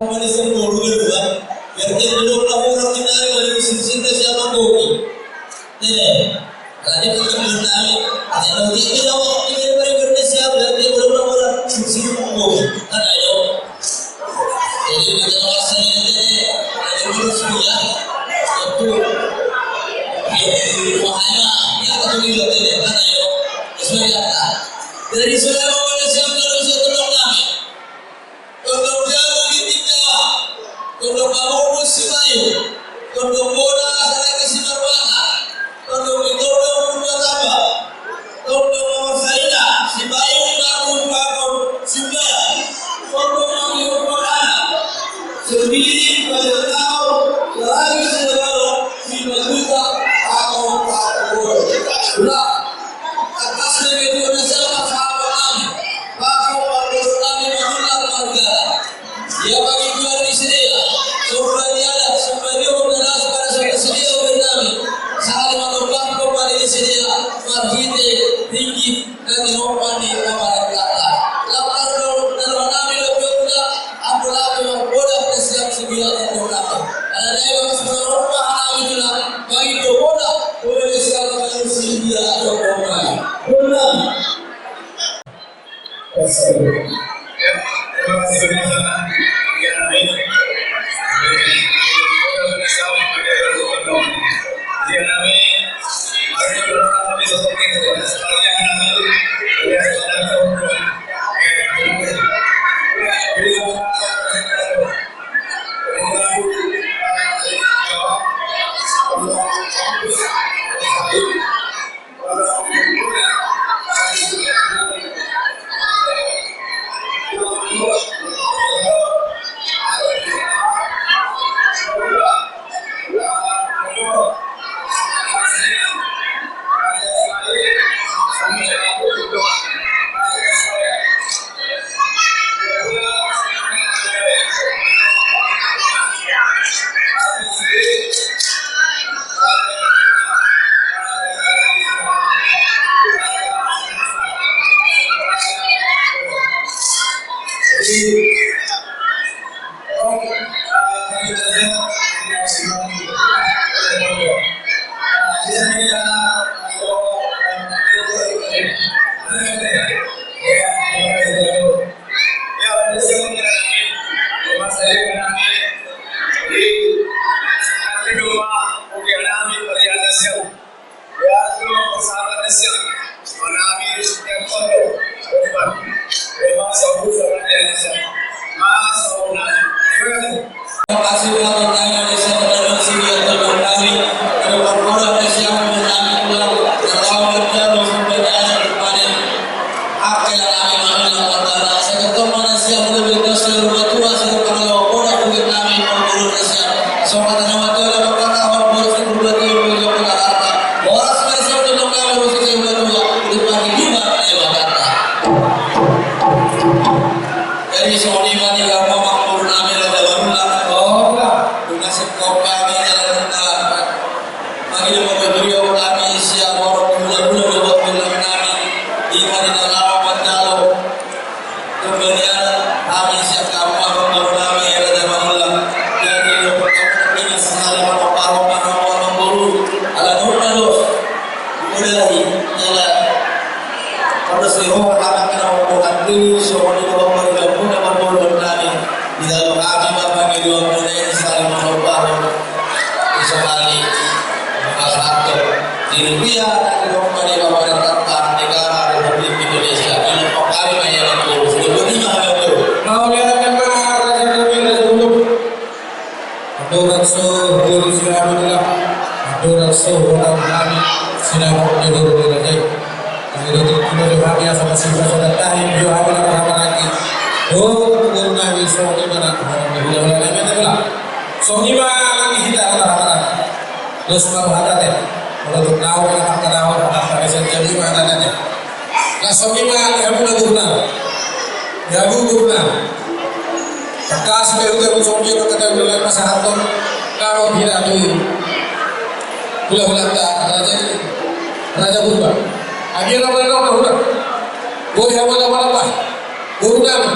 malisem boru berubah. Biarkan dulu orang kita yang cinta siapa kopi. Tidak. Kalau kita mengenai, kalau kita jawab kita beri siap dan dia orang cinta kopi. Ada yo. Jadi kita rasa ini ada manusia itu wahana yang kita lihat ini ada yo. Sebenarnya dari saudara manusia manusia tolong kami. Tolong jaga kita. Tolong kamu musibayu. Tolong bola lagi si berbana. Tolong berbuat apa? Tolong saya si bayu kamu bangun si bayu. Tolong kami berbuat sendiri pada tahu lagi segala si berjuta aku sudah atas itu ada sahabat kami. Bapak kami menolak warga. Dia bagi jual di sini ya. Supaya dia ada, supaya dia mengenal pada suatu sedia bagi kami. Saling menolak kepada di sini ya. Marhite tinggi dan dinopan di kamar belakang. Lapar dalam kami lebih juga. Aku lagi membola presiap sebiar dan belakang. Ada dia masuk rumah kami juga. Bagi bola boleh siapa yang sedia atau bola. Bola. Terima kasih banyak. Raja Purba. Akhirnya mereka udah. Boleh apa? Guru kami.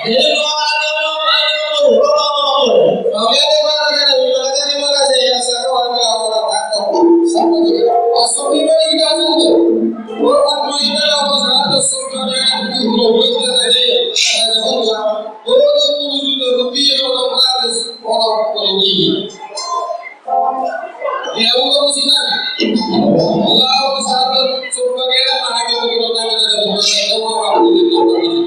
Jadi kalau ada juta rupiah orang ratus orang pengemudi. Ya Allah sinar. Allah sahabat sebagaimana mahal bagi orang yang ada di dalam